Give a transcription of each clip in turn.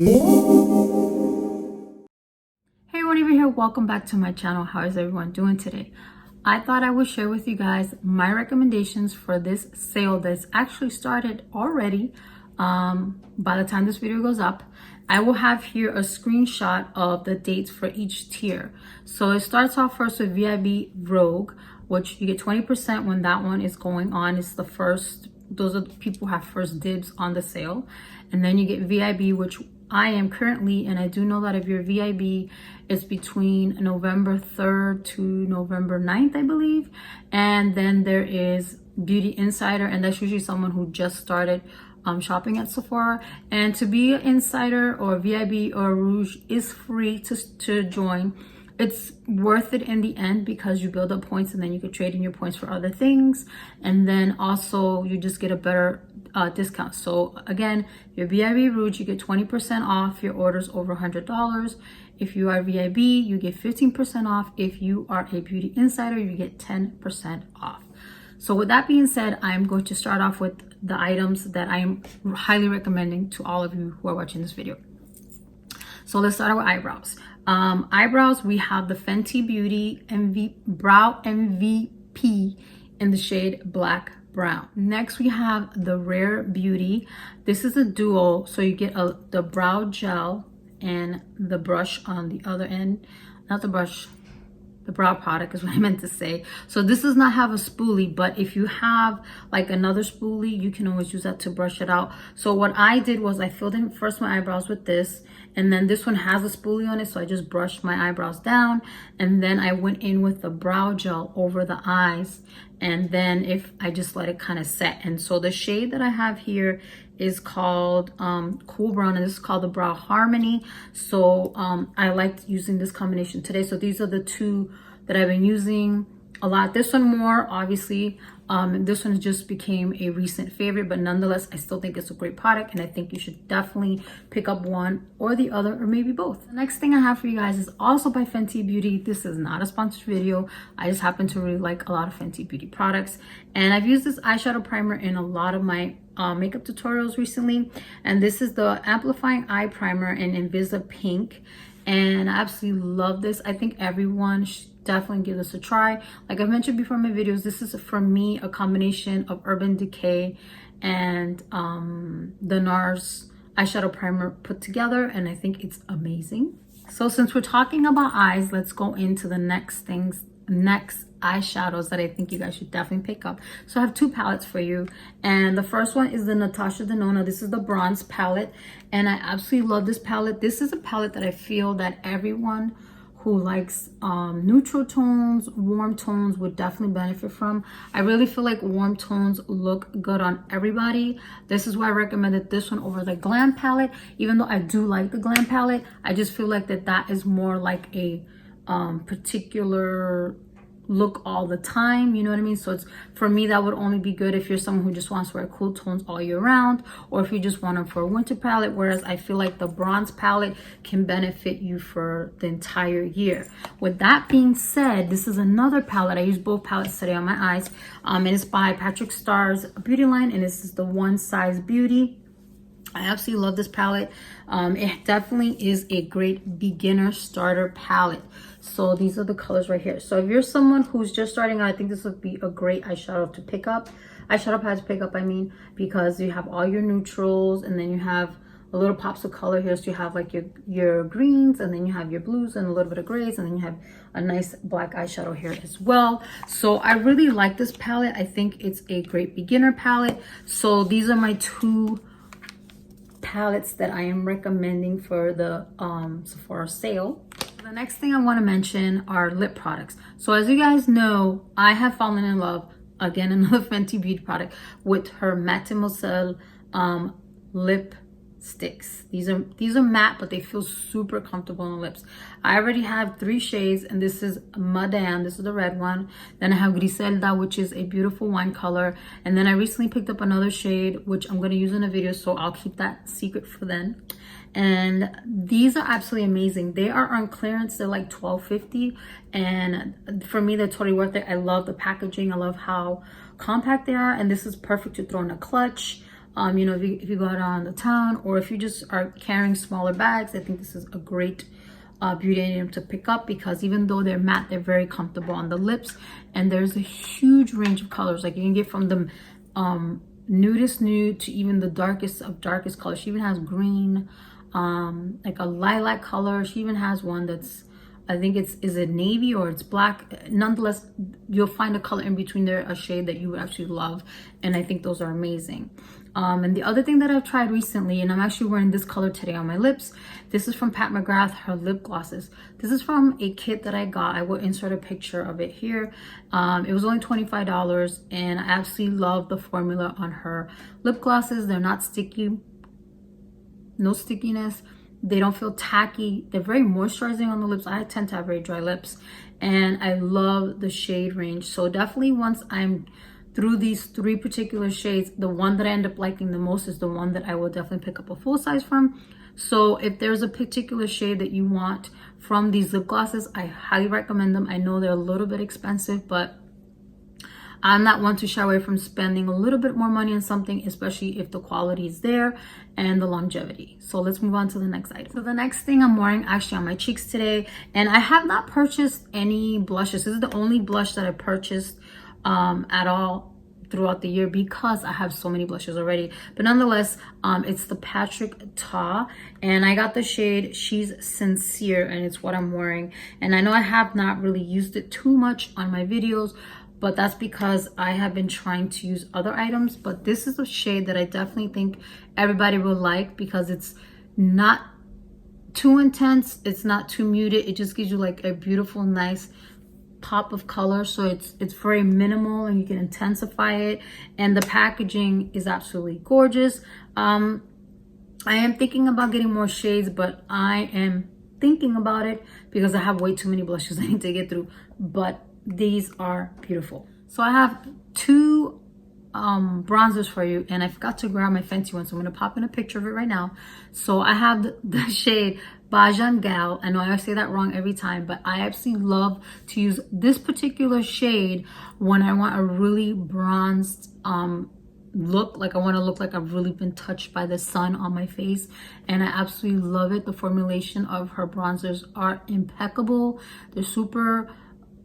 Hey everyone, over here, welcome back to my channel. How is everyone doing today? I thought I would share with you guys my recommendations for this sale that's actually started already. By the time this video goes up, I will have here a screenshot of the dates for each tier. So it starts off first with VIB Rogue, which you get 20% when that one is going on. It's the first, those are the people who have first dibs on the sale. And then you get VIB, which I am currently, and I do know that if you're VIB, it's between November 3rd to November 9th, I believe. And then there is Beauty Insider, and that's usually someone who just started shopping at Sephora. And to be an insider or VIB or Rouge is free to join. It's worth it in the end because you build up points and then you could trade in your points for other things. And then also you just get a better discount. So again, your VIB Rouge, you get 20% off your orders over $100. If you are VIB, you get 15% off. If you are a Beauty Insider, you get 10% off. So with that being said, I'm going to start off with the items that I am highly recommending to all of you who are watching this video. So let's start with eyebrows. Eyebrows, we have the Fenty Beauty Brow MVP in the shade Black Brown. Next, we have the Rare Beauty. This is a duo, so you get the brow gel and the brush on the other end. Not the brush, the brow product is what I meant to say. So this does not have a spoolie, but if you have like another spoolie, you can always use that to brush it out. So what I did was I filled in first my eyebrows with this, and then this one has a spoolie on it, so I just brushed my eyebrows down, and then I went in with the brow gel over the eyes, and then if I just let it kind of set. And so the shade that I have here is called Cool Brown, and this is called the Brow Harmony. So I liked using this combination today. So these are the two that I've been using a lot. This one more, obviously. This one just became a recent favorite, but nonetheless, I still think it's a great product, and I think you should definitely pick up one or the other, or maybe both. The next thing I have for you guys is also by Fenty Beauty. This is not a sponsored video. I just happen to really like a lot of Fenty Beauty products, and I've used this eyeshadow primer in a lot of my makeup tutorials recently, and this is the Amplifying Eye Primer in INVISIPINK, and I absolutely love this. I think everyone should definitely give this a try. Like I've mentioned before in my videos, this is for me a combination of Urban Decay and the Nars eyeshadow primer put together, and I think it's amazing. So since we're talking about eyes, let's go into the next eyeshadows that I think you guys should definitely pick up. So I have two palettes for you, and the first one is the Natasha Denona. This is the bronze palette, and I absolutely love this palette. This is a palette that I feel that everyone who likes neutral tones, warm tones would definitely benefit from. I really feel like warm tones look good on everybody. This is why I recommended this one over the Glam palette. Even though I do like the Glam palette, I just feel like that is more like a particular look all the time, you know what I mean? So it's, for me, that would only be good if you're someone who just wants to wear cool tones all year round, or if you just want them for a winter palette, whereas I feel like the bronze palette can benefit you for the entire year. With that being said, this is another palette. I use both palettes today on my eyes, and it's by Patrick Starr's beauty line, and this is the One Size Beauty. I absolutely love this palette. It definitely is a great beginner starter palette. So these are the colors right here. So if you're someone who's just starting out, I think this would be a great eyeshadow to pick up. Eyeshadow palette to pick up, I mean, because you have all your neutrals, and then you have a little pops of color here. So you have like your greens, and then you have your blues and a little bit of grays, and then you have a nice black eyeshadow here as well. So I really like this palette. I think it's a great beginner palette. So these are my two palettes that I am recommending for the Sephora sale. The next thing I want to mention are lip products. So as you guys know, I have fallen in love, again, another Fenty Beauty product, with her Mademoiselle lip sticks. These are matte, but they feel super comfortable on the lips. I already have 3 shades, and this is Madame, this is the red one. Then I have Griselda, which is a beautiful wine color, and then I recently picked up another shade, which I'm going to use in a video, so I'll keep that secret for then. And these are absolutely amazing. They are on clearance. They're like $12.50, and for me, they're totally worth it. I love the packaging. I love how compact they are, and this is perfect to throw in a clutch. You know, if you go out on the town, or if you just are carrying smaller bags, I think this is a great beauty item to pick up, because even though they're matte, they're very comfortable on the lips. And there's a huge range of colors. Like you can get from the nudist nude to even the darkest of darkest colors. She even has green, like a lilac color. She even has one that's, I think is it navy or it's black. Nonetheless, you'll find a color in between there, a shade that you would actually love, and I think those are amazing. And the other thing that I've tried recently, and I'm actually wearing this color today on my lips, this is from McGrath, her lip glosses. This is from a kit that I got. I will insert a picture of it here. It was only $25, and I absolutely love the formula on her lip glosses. They're not sticky, no stickiness. They don't feel tacky. They're very moisturizing on the lips. I tend to have very dry lips, and I love the shade range. So definitely, once I'm through these 3 particular shades, the one that I end up liking the most is the one that I will definitely pick up a full size from. So if there's a particular shade that you want from these lip glosses, I highly recommend them. I know they're a little bit expensive, but I'm not one to shy away from spending a little bit more money on something, especially if the quality is there and the longevity. So let's move on to the next item. So the next thing I'm wearing actually on my cheeks today, and I have not purchased any blushes. This is the only blush that I purchased at all throughout the year, because I have so many blushes already. But nonetheless, it's the Patrick Ta, and I got the shade She's Sincere, and it's what I'm wearing. And I know I have not really used it too much on my videos, but that's because I have been trying to use other items. But this is a shade that I definitely think everybody will like, because it's not too intense, it's not too muted. It just gives you like a beautiful, nice pop of color. So it's very minimal, and you can intensify it, and the packaging is absolutely gorgeous. I am thinking about getting more shades, but I am thinking about it because I have way too many blushes I need to get through. But these are beautiful. So I have 2 bronzers for you, and I forgot to grab my Fenty one, so I'm going to pop in a picture of it right now. So I have the shade Bajan Gal. I know I say that wrong every time, but I absolutely love to use this particular shade when I want a really bronzed look. Like I want to look like I've really been touched by the sun on my face, and I absolutely love it. The formulation of her bronzers are impeccable. They're super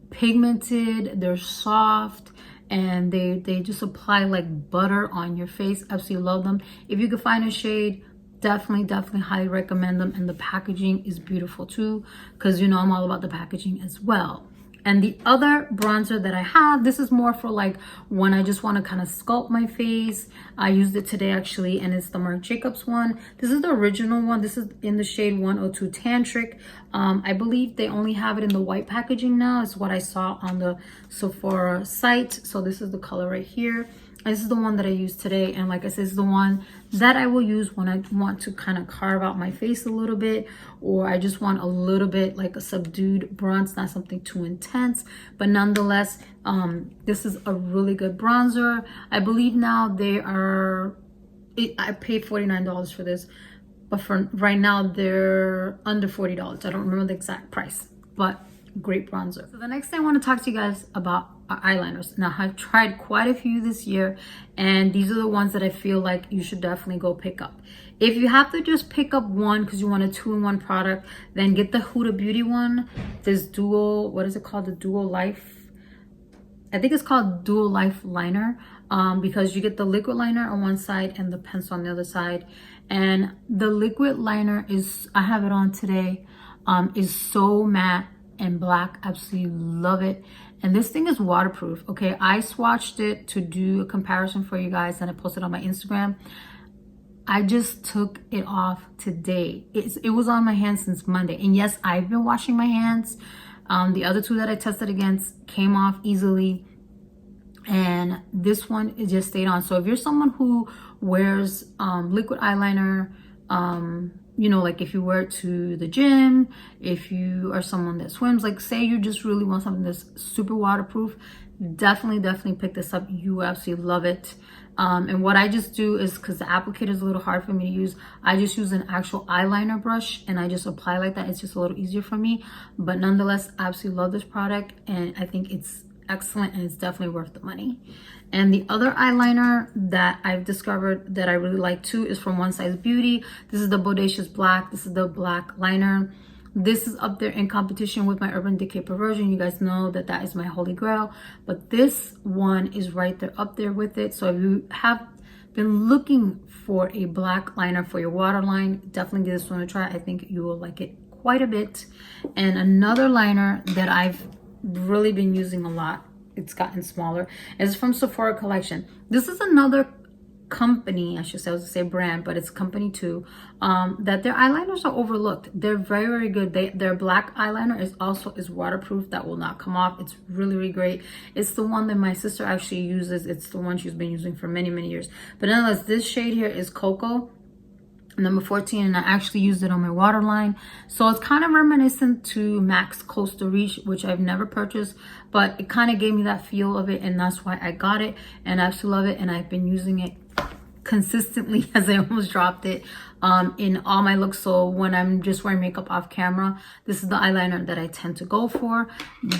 pigmented, they're soft, and they just apply like butter on your face. Absolutely love them. If you could find a shade, definitely highly recommend them. And the packaging is beautiful too, because you know I'm all about the packaging as well. And the other bronzer that I have, this is more for like when I just want to kind of sculpt my face. I used it today actually, and it's the Marc Jacobs one. This is the original one. This is in the shade 102 Tantric. I believe they only have it in the white packaging now. It's what I saw on the Sephora site. So this is the color right here. This is the one that I used today, and like I said, this is the one that I will use when I want to kind of carve out my face a little bit, or I just want a little bit like a subdued bronze, not something too intense. But nonetheless, this is a really good bronzer. I believe now they are, I paid $49 for this, but for right now they're under $40. I don't remember the exact price, but great bronzer. So the next thing I want to talk to you guys about are eyeliners. Now I've tried quite a few this year, and these are the ones that I feel like you should definitely go pick up. If you have to just pick up one because you want a 2-in-1 product, then get the Huda Beauty one. This dual, what is it called? The Dual Life, I think it's called Dual Life Liner, because you get the liquid liner on one side and the pencil on the other side. And the liquid liner is, I have it on today, is so matte and black. Absolutely love it. And this thing is waterproof. Okay, I swatched it to do a comparison for you guys, and I posted on my Instagram. I just took it off today. It was on my hands since Monday, and yes, I've been washing my hands. The other 2 that I tested against came off easily, and this one, it just stayed on. So if you're someone who wears liquid eyeliner, you know, like if you wear it to the gym, if you are someone that swims, like say you just really want something that's super waterproof, definitely pick this up. You absolutely love it. And what I just do is, because the applicator is a little hard for me to use, I just use an actual eyeliner brush and I just apply like that. It's just a little easier for me, but nonetheless, I absolutely love this product, and I think it's excellent and it's definitely worth the money. And the other eyeliner that I've discovered that I really like too is from One Size Beauty. This is the Bodacious Black. This is the black liner. This is up there in competition with my Urban Decay Perversion. You guys know that that is my holy grail. But this one is right there up there with it. So if you have been looking for a black liner for your waterline, definitely give this one a try. I think you will like it quite a bit. And another liner that I've really been using a lot, it's gotten smaller, is from Sephora Collection. This is another company, I should say, I was gonna say brand, but it's company too, that their eyeliners are overlooked. They're very, very good. Their black eyeliner is waterproof. That will not come off. It's really, really great. It's the one that my sister actually uses. It's the one she's been using for many, many years. But nonetheless, this shade here is Cocoa number 14, and I actually used it on my waterline. So it's kind of reminiscent to MAC's Coastal Reach, which I've never purchased, but it kind of gave me that feel of it, and that's why I got it, and I absolutely love it. And I've been using it consistently, as I almost dropped it, in all my looks. So when I'm just wearing makeup off camera, this is the eyeliner that I tend to go for.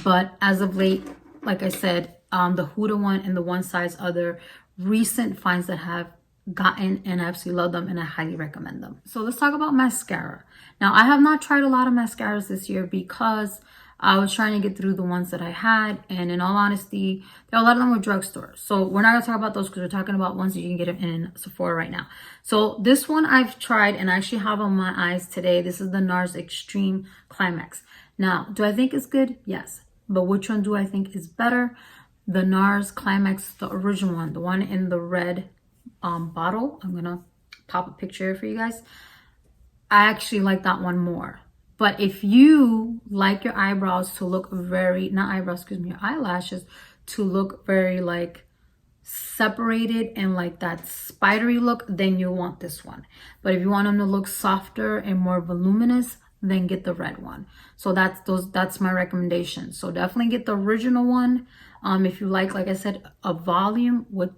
But as of late, like I said, the Huda one and the One Size are the recent finds that have gotten, and I absolutely love them and I highly recommend them. So let's talk about mascara. Now, I have not tried a lot of mascaras this year because I was trying to get through the ones that I had, and in all honesty, there are a lot of them were drugstore. So we're not gonna talk about those because we're talking about ones that you can get in Sephora right now. So this one I've tried and I actually have on my eyes today. This is the Nars Extreme Climax. Now, do I think it's good? Yes. But which one do I think is better? The Nars Climax, the original one, the one in the red bottle. I'm gonna pop a picture here for you guys. I actually like that one more. But if you like your eyebrows to look very, not eyebrows, excuse me, your eyelashes to look very like separated and like that spidery look, then you'll want this one. But if you want them to look softer and more voluminous, then get the red one. So that's my recommendation. So definitely get the original one. If you like I said, a volume with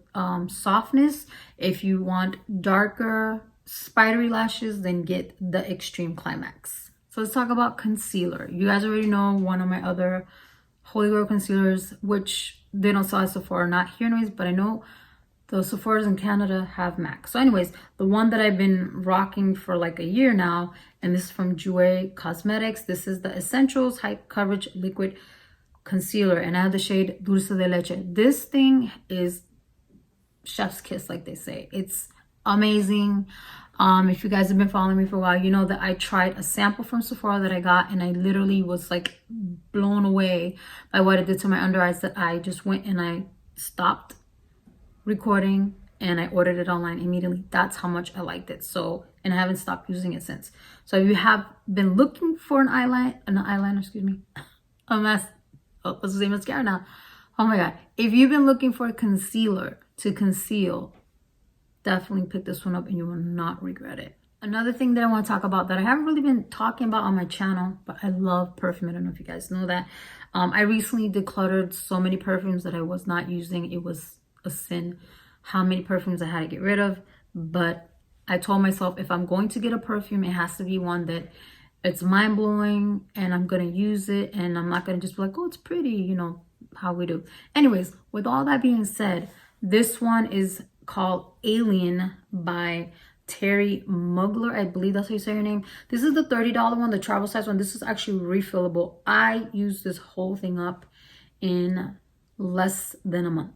softness. If you want darker spidery lashes, then get the Extreme Climax. So let's talk about concealer. You guys already know one of my other Holy Grail concealers, which they don't sell at Sephora, not here anyways, but I know the Sephora's in Canada have MAC. So anyways, the one that I've been rocking for like a year now, and this is from JOUER Cosmetics. This is the Essentials High Coverage Liquid Concealer, and I have the shade Dulce de Leche. This thing is chef's kiss, like they say. It's amazing. If you guys have been following me for a while, you know that I tried a sample from Sephora that I got, and I literally was like blown away by what it did to my under eyes, that I just went and I stopped recording and I ordered it online immediately. That's how much I liked it. So, and I haven't stopped using it since. So if you have been looking for an eyeliner, excuse me, let's say mascara now. Oh my god, if you've been looking for a concealer to conceal, definitely pick this one up and you will not regret it. Another thing that I want to talk about that I haven't really been talking about on my channel, but I love perfume. I don't know if you guys know that. I recently decluttered so many perfumes that I was not using. It was a sin how many perfumes I had to get rid of. But I told myself, if I'm going to get a perfume, it has to be one that it's mind-blowing and I'm going to use it, and I'm not going to just be like, oh, it's pretty, you know, how we do. Anyways, with all that being said, this one is called Alien by Terry Mugler. I believe that's how you say her name. This is the $30 one, the travel size one. This is actually refillable. I used this whole thing up in less than a month.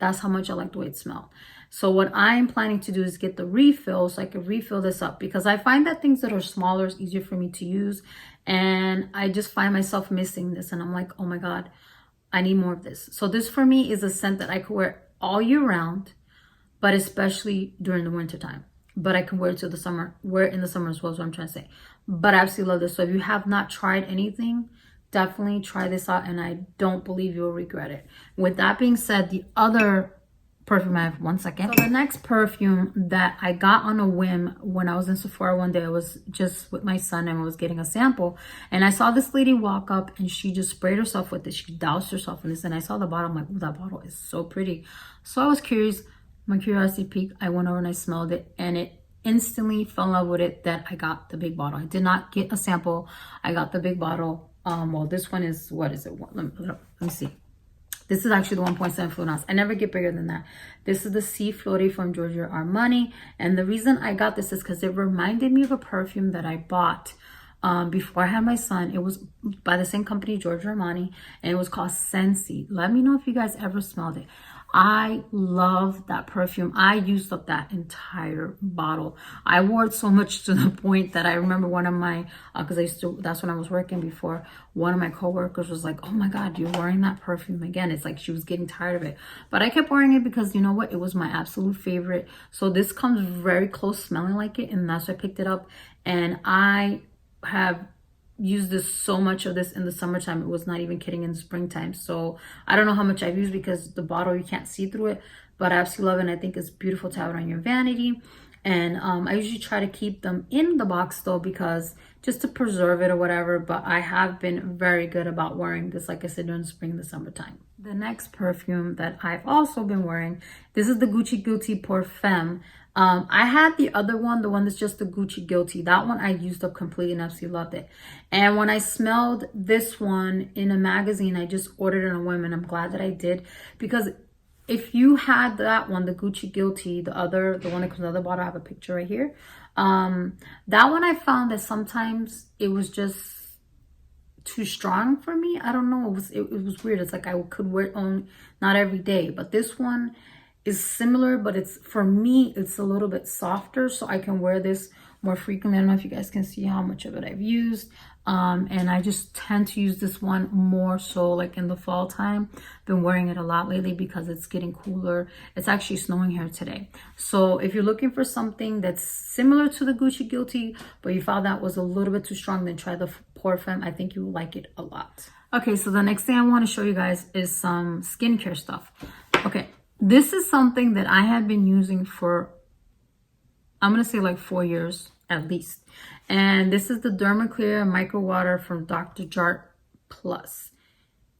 That's how much I like the way it smelled. So what I'm planning to do is get the refill so I can refill this up, because I find that things that are smaller is easier for me to use, and I just find myself missing this, and I'm like, oh my god, I need more of this. So this for me is a scent that I could wear all year round, but especially during the winter time. But I can wear it to the summer, wear it in the summer as well, is what I'm trying to say. But I absolutely love this. So if you have not tried anything, definitely try this out, and I don't believe you'll regret it. With that being said, the other perfume, I have 1 second. So the next perfume that I got on a whim when I was in Sephora one day, I was just with my son and I was getting a sample, and I saw this lady walk up and she just sprayed herself with this. She doused herself in this, and I saw the bottle. I'm like, oh, that bottle is so pretty. So I was curious. My curiosity peaked. I went over and I smelled it, and it instantly fell in love with it that I got the big bottle. I did not get a sample. I got the big bottle. Well, this one is, what is it? Let me see. This is actually the 1.7 fluid ounce. I never get bigger than that. This is the C Flori from Giorgio Armani. And the reason I got this is because it reminded me of a perfume that I bought before I had my son. It was by the same company, Giorgio Armani, and it was called Sensi. Let me know if you guys ever smelled it. I love that perfume. I used up that entire bottle. I wore it so much to the point that I remember one of my, that's when I was working before, one of my coworkers was like, oh my God, you're wearing that perfume again. It's like she was getting tired of it. But I kept wearing it because you know what? It was my absolute favorite. So this comes very close smelling like it, and that's why I picked it up. And I have used this so much of this in the summertime. It was not even kidding, in the springtime. So I don't know how much I've used because the bottle, you can't see through it, but I absolutely love it. And I think it's beautiful to have it on your vanity. And I usually try to keep them in the box though, because just to preserve it or whatever, but I have been very good about wearing this, like I said, during the spring and the summertime. The next perfume that I've also been wearing, this is the Gucci Guilty Perfume. I had the other one, the one that's just the Gucci Guilty. That one I used up completely and absolutely loved it. And when I smelled this one in a magazine, I just ordered it on a whim, and I'm glad that I did, because if you had that one, the Gucci Guilty, the one that comes in the other bottle, I have a picture right here. That one I found that sometimes it was just too strong for me. I don't know. It was weird. It's like I could wear it on, not every day, but this one is similar, but it's, for me, it's a little bit softer, so I can wear this more frequently. I don't know if you guys can see how much of it I've used. And I just tend to use this one more so like in the fall time. Been wearing it a lot lately because it's getting cooler. It's actually snowing here today. So if you're looking for something that's similar to the Gucci Guilty, but you found that was a little bit too strong, then try the Perfume. I think you will like it a lot. Okay, so the next thing I want to show you guys is some skincare stuff. Okay. This is something that I have been using for, I'm going to say like 4 years at least. And this is the Dermaclear Micro Water from Dr. Jart Plus.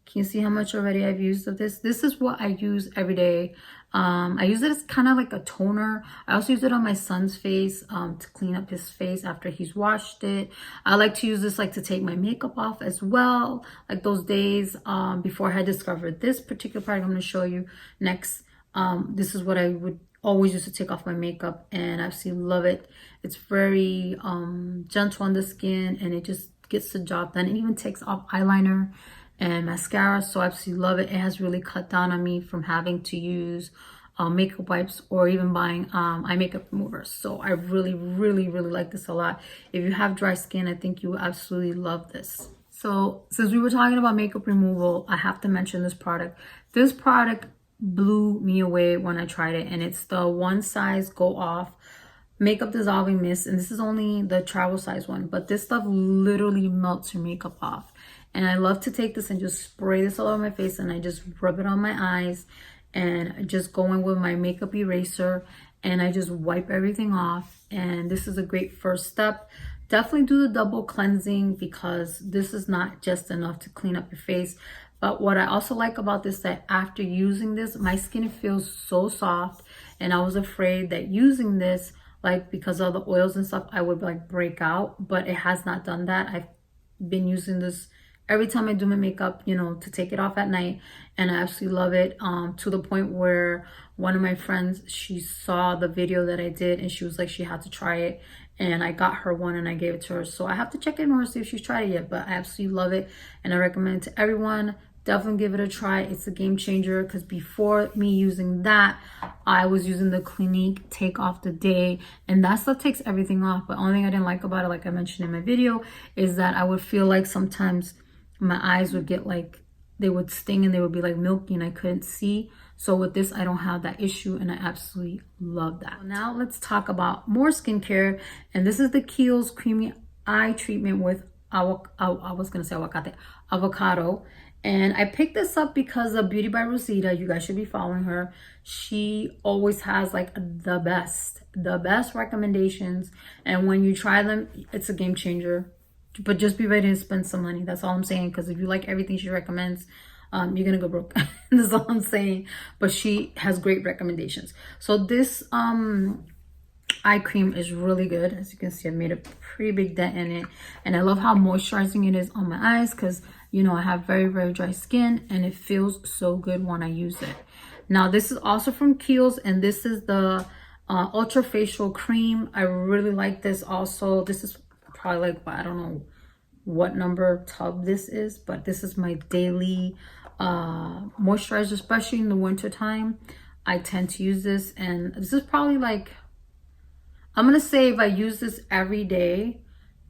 Can you see how much already I've used of this? This is what I use every day. I use it as kind of like a toner. I also use it on my son's face to clean up his face after he's washed it. I like to use this like to take my makeup off as well. Like those days before I had discovered this particular product I'm going to show you next. This is what I would always use to take off my makeup, and I absolutely love it. It's very gentle on the skin, and it just gets the job done. It even takes off eyeliner and mascara, so I absolutely love it. It has really cut down on me from having to use makeup wipes or even buying eye makeup removers. So I really like this a lot. If you have dry skin, I think you absolutely love this. So since we were talking about makeup removal, I have to mention this product. This product blew me away when I tried it, and it's the One Size Go Off Makeup Dissolving Mist, and this is only the travel size one, but this stuff literally melts your makeup off. And I love to take this and just spray this all over my face, and I just rub it on my eyes, and I just go in with my makeup eraser, and I just wipe everything off. And this is a great first step. Definitely do the double cleansing, because this is not just enough to clean up your face. But what I also like about this, that after using this, my skin feels so soft, and I was afraid that using this, like because of the oils and stuff, I would like break out, but it has not done that. I've been using this every time I do my makeup, you know, to take it off at night, and I absolutely love it, to the point where one of my friends, she saw the video that I did, and she was like, she had to try it, and I got her one and I gave it to her. So I have to check in with her, see if she's tried it yet, but I absolutely love it, and I recommend it to everyone. Definitely give it a try. It's a game changer, because before me using that, I was using the Clinique Take Off the Day, and that stuff takes everything off. But only thing I didn't like about it, like I mentioned in my video, is that I would feel like sometimes my eyes would get like, they would sting and they would be like milky and I couldn't see. So with this, I don't have that issue, and I absolutely love that. Now let's talk about more skincare, and this is the Kiehl's Creamy Eye Treatment with avocado. And I picked this up because of Beauty by Rosita. You guys should be following her. She always has like the best recommendations. And when you try them, it's a game changer. But just be ready to spend some money. That's all I'm saying. Because if you like everything she recommends, you're going to go broke. That's all I'm saying. But she has great recommendations. So this eye cream is really good. As you can see, I made a pretty big dent in it, and I love how moisturizing it is on my eyes, because You know, I have very dry skin, and it feels so good when I use it. Now, this is also from Kiehl's, and this is the Ultra Facial Cream. I really like this also. This is probably like, I don't know what number tub this is, but this is my daily moisturizer, especially in the winter time. I tend to use this, and this is probably like, I'm gonna say if I use this every day,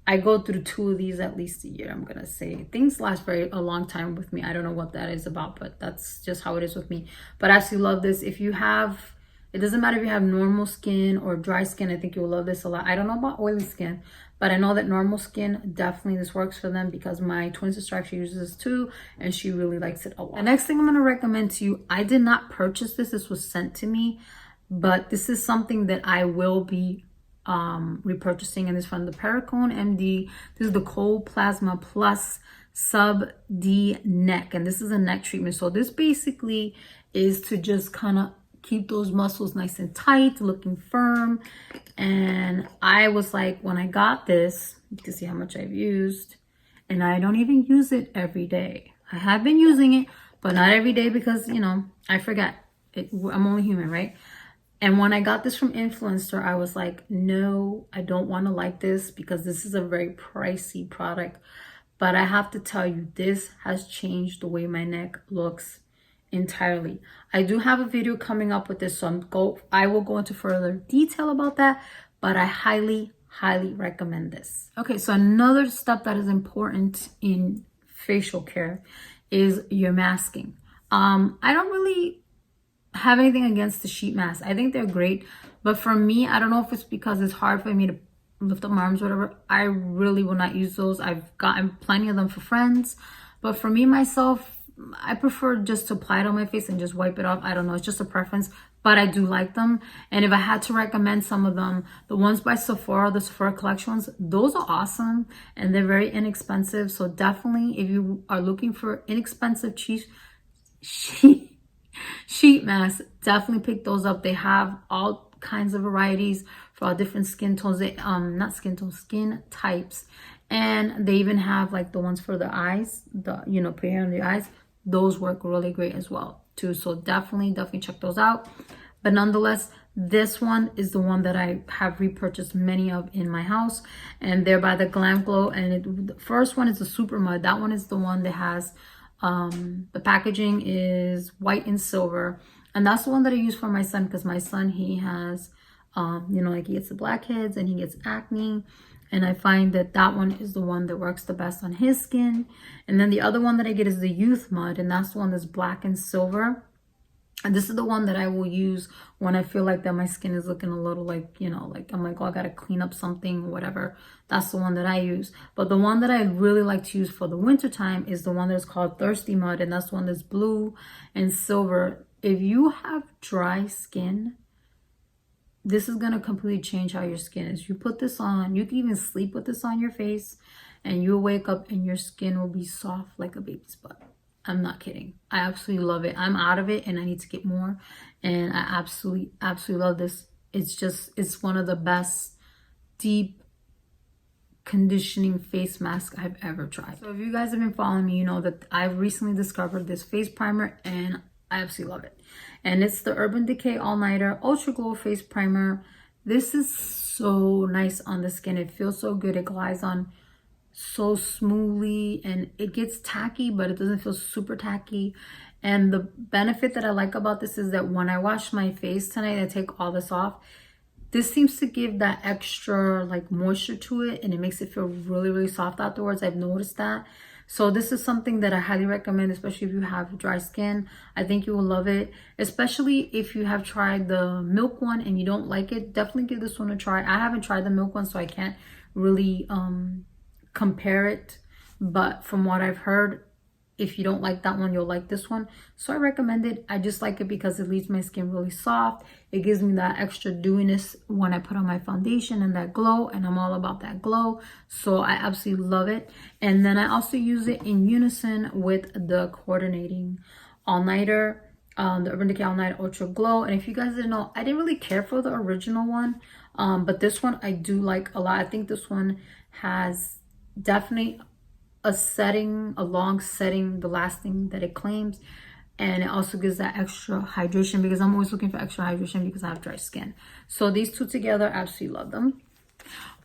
I go through 2 of these at least a year. I'm gonna say things last a long time with me. I don't know what that is about, but that's just how it is with me. But I absolutely love this. If you have, it doesn't matter if you have normal skin or dry skin, I think you'll love this a lot. I don't know about oily skin, but I know that normal skin, definitely this works for them, because my twin sister actually uses this too, and she really likes it a lot. The next thing I'm gonna recommend to you, I did not purchase this. This was sent to me, but this is something that I will be repurchasing, and it's from the Perfume MD. This is the Cold Plasma Plus Sub D Neck, and this is a neck treatment. So this basically is to just kind of keep those muscles nice and tight, looking firm. And I was like, when I got this, you can see how much I've used, and I don't even use it every day. I have been using it, but not every day, because, you know, I forget. I'm only human, right? And when I got this from Influencer, I was like, no, I don't want to like this, because this is a very pricey product. But I have to tell you, this has changed the way my neck looks entirely. I do have a video coming up with this, so I will go into further detail about that, but I highly recommend this. Okay, so another step that is important in facial care is your masking. I don't really have anything against the sheet masks. I think they're great, but for me, I don't know if it's because it's hard for me to lift up my arms or whatever, I really will not use those. I've gotten plenty of them for friends, but for me, myself, I prefer just to apply it on my face and just wipe it off. I don't know, it's just a preference, but I do like them. And if I had to recommend some of them, the ones by Sephora, the Sephora Collection ones, those are awesome, and they're very inexpensive. So definitely, if you are looking for inexpensive sheet masks, definitely pick those up. They have all kinds of varieties for all different skin tones. They not skin tones, skin types. And they even have like the ones for the eyes, the, you know, put here on the eyes. Those work really great as well too. So definitely check those out. But nonetheless, this one is the one that I have repurchased many of in my house, and they're by the Glam Glow. And the first one is the Super Mud. That one is the one that has the packaging is white and silver, and that's the one that I use for my son, because my son, he has you know, like he gets the blackheads and he gets acne, and I find that that one is the one that works the best on his skin. And then the other one that I get is the Youth Mud, and that's the one that's black and silver. And this is the one that I will use when I feel like that my skin is looking a little like, you know, like I'm like, oh, I gotta clean up something or whatever. That's the one that I use. But the one that I really like to use for the winter time is the one that's called Thirsty Mud, and that's the one that's blue and silver. If you have dry skin, this is gonna completely change how your skin is. You put this on, you can even sleep with this on your face, and you'll wake up and your skin will be soft like a baby's butt. I'm not kidding. I absolutely love it. I'm out of it and I need to get more. And I absolutely love this. It's one of the best deep conditioning face masks I've ever tried. So if you guys have been following me, you know that I've recently discovered this face primer, and I absolutely love it. And it's the Urban Decay All Nighter Ultra Glow Face Primer. This is so nice on the skin. It feels so good. It glides on so smoothly, and it gets tacky, but it doesn't feel super tacky. And the benefit that I like about this is that when I wash my face tonight, I take all this off, this seems to give that extra like moisture to it, and it makes it feel really soft afterwards. I've noticed that. So this is something that I highly recommend, especially if you have dry skin. I think you will love it, especially if you have tried the Milk one and you don't like it. Definitely give this one a try. I haven't tried the Milk one, so I can't really compare it, but from what I've heard, if you don't like that one, you'll like this one. So I recommend it. I just like it because it leaves my skin really soft. It gives me that extra dewiness when I put on my foundation, and that glow, and I'm all about that glow. So I absolutely love it. And then I also use it in unison with the Coordinating All Nighter, the Urban Decay All Night Ultra Glow. And if you guys didn't know, I didn't really care for the original one, but this one I do like a lot. I think this one has definitely a setting, a long setting, the lasting that it claims. And it also gives that extra hydration, because I'm always looking for extra hydration because I have dry skin. So these two together, absolutely love them.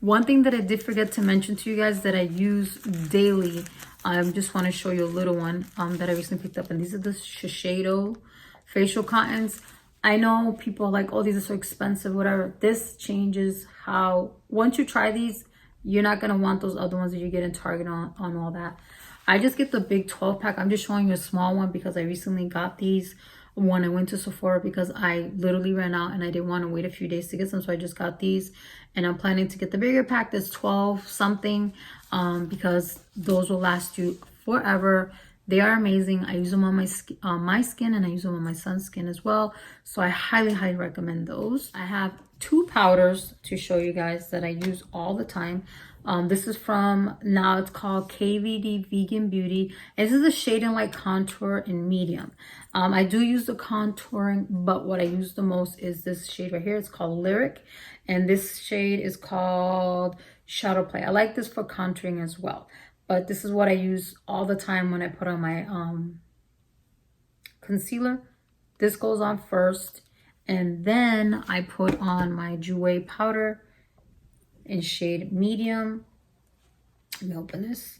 One thing that I did forget to mention to you guys that I use daily, I just want to show you a little one that I recently picked up. And these are the SHISHADOW facial cottons. I know people are like, oh, these are so expensive, whatever. This changes how, once you try these, you're not going to want those other ones that you get in Target on all that. I just get the big 12 pack. I'm just showing you a small one because I recently got these when I went to Sephora, because I literally ran out and I didn't want to wait a few days to get some. So I just got these, and I'm planning to get the bigger pack that's 12 something because those will last you forever. They are amazing. I use them on my skin, and I use them on my son's skin as well. So I highly recommend those. I have two powders to show you guys that I use all the time. This is from, now it's called KVD Vegan Beauty. This is the Shade and Light Contour in medium. I do use the contouring, but what I use the most is this shade right here. It's called Lyric, and this shade is called Shadow Play. I like this for contouring as well, but this is what I use all the time when I put on my concealer. This goes on first, and then I put on my JOUER powder in shade medium. Let me open this.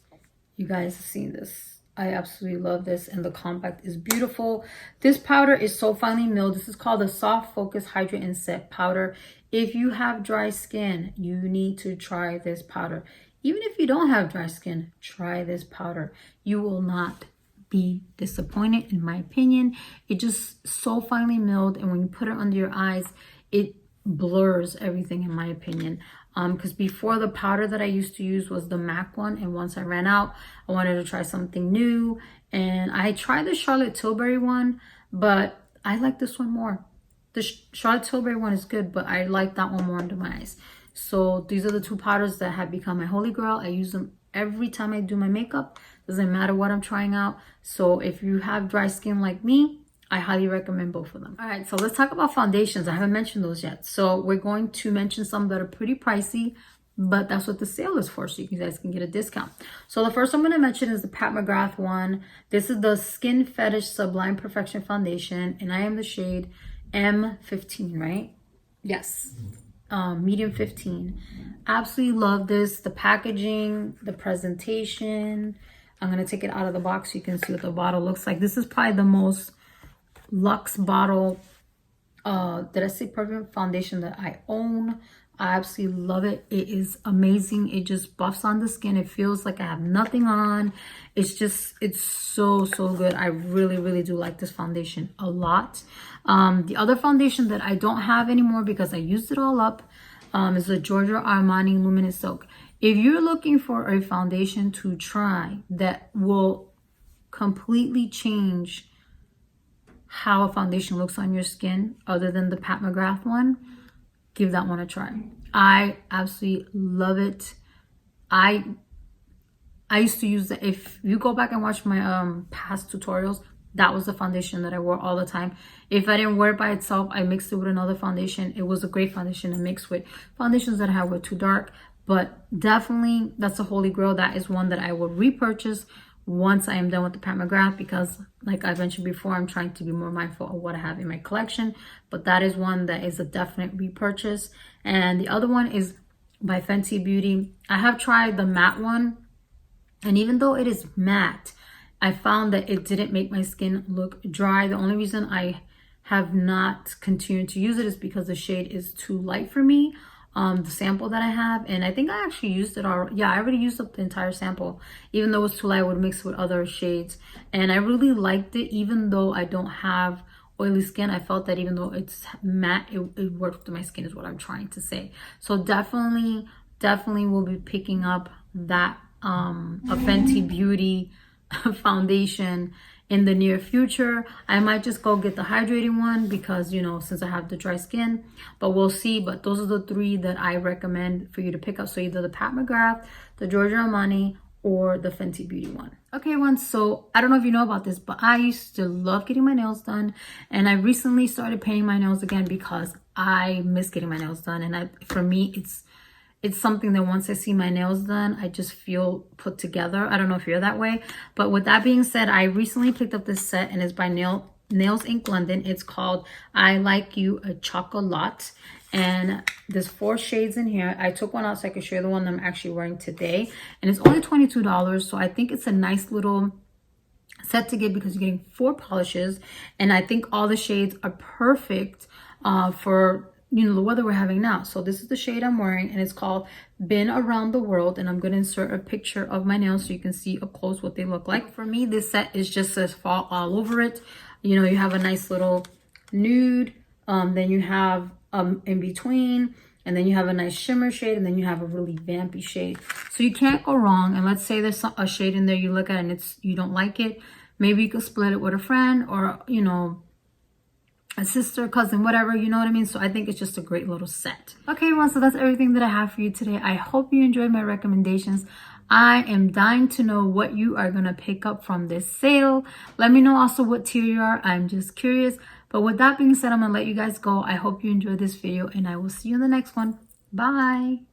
You guys have seen this. I absolutely love this, and the compact is beautiful. This powder is so finely milled. This is called the Soft Focus Hydrate and Set Powder. If you have dry skin, you need to try this powder. Even if you don't have dry skin, try this powder. You will not be disappointed, in my opinion. It just so finely milled, and when you put it under your eyes, it blurs everything, in my opinion. Because before, the powder that I used to use was the MAC one, and once I ran out, I wanted to try something new, and I tried the Charlotte Tilbury one, but I like this one more. The Charlotte Tilbury one is good, but I like that one more under my eyes. So these are the two powders that have become my holy grail. I use them every time I do my makeup. Doesn't matter what I'm trying out. So if you have dry skin like me, I highly recommend both of them. All right, so let's talk about foundations. I haven't mentioned those yet. So we're going to mention some that are pretty pricey, but that's what the sale is for, so you guys can get a discount. So the first I'm going to mention is the Pat McGrath one. This is the Skin Fetish Sublime Perfection Foundation, and I am the shade M15, right? Yes. Medium 15. Absolutely love this. The packaging, the presentation. I'm going to take it out of the box so you can see what the bottle looks like. This is probably the most luxe bottle, did I say perfume foundation that I own. I absolutely love it. It is amazing. It just buffs on the skin. It feels like I have nothing on. It's so good. I really do like this foundation a lot. The other foundation that I don't have anymore because I used it all up is the Giorgio Armani Luminous Silk. If you're looking for a foundation to try that will completely change how a foundation looks on your skin other than the Pat McGrath one, give that one a try. I absolutely love it. I used to use it. If you go back and watch my past tutorials, that was the foundation that I wore all the time. If I didn't wear it by itself, I mixed it with another foundation. It was a great foundation to mix with. Foundations that I have were too dark, but definitely that's a holy grail. That is one that I will repurchase once I am done with the Pat McGrath, because like I mentioned before, I'm trying to be more mindful of what I have in my collection, but that is one that is a definite repurchase. And the other one is by Fenty Beauty. I have tried the matte one, and even though it is matte, I found that it didn't make my skin look dry. The only reason I have not continued to use it is because the shade is too light for me. The sample that I have, and I think I actually used it already. Yeah, I already used up the entire sample. Even though it was too light, I would mix with other shades, and I really liked it. Even though I don't have oily skin, I felt that even though it's matte, it worked with my skin, is what I'm trying to say. So definitely will be picking up that a Fenty Beauty foundation in the near future. I might just go get the hydrating one because, you know, since I have the dry skin, but we'll see. But those are the three that I recommend for you to pick up. So either the Pat McGrath, the Giorgio Armani, or the Fenty Beauty one. Okay, everyone, so I don't know if you know about this, but I used to love getting my nails done, and I recently started painting my nails again because I miss getting my nails done. And for me, it's something that once I see my nails done, I just feel put together. I don't know if you're that way. But with that being said, I recently picked up this set and it's by Nails Inc. London. It's called I Like You a Chocolate. And there's 4 shades in here. I took one out so I could show you the one that I'm actually wearing today. And it's only $22. So I think it's a nice little set to get because you're getting 4 polishes. And I think all the shades are perfect for, you know, the weather we're having now. So this is the shade I'm wearing and it's called Been Around the World, and I'm going to insert a picture of my nails so you can see up close what they look like. For me, this set is just says fall all over it. You know, you have a nice little nude, then you have in between, and then you have a nice shimmer shade, and then you have a really vampy shade. So you can't go wrong. And let's say there's a shade in there you look at and you don't like it. Maybe you could split it with a friend or, you know, a sister, cousin, whatever, you know what I mean? So I think it's just a great little set. Okay, everyone, so that's everything that I have for you today. I hope you enjoyed my recommendations. I am dying to know what you are going to pick up from this sale. Let me know also what tier you are. I'm just curious. But with that being said, I'm going to let you guys go. I hope you enjoyed this video and I will see you in the next one. Bye.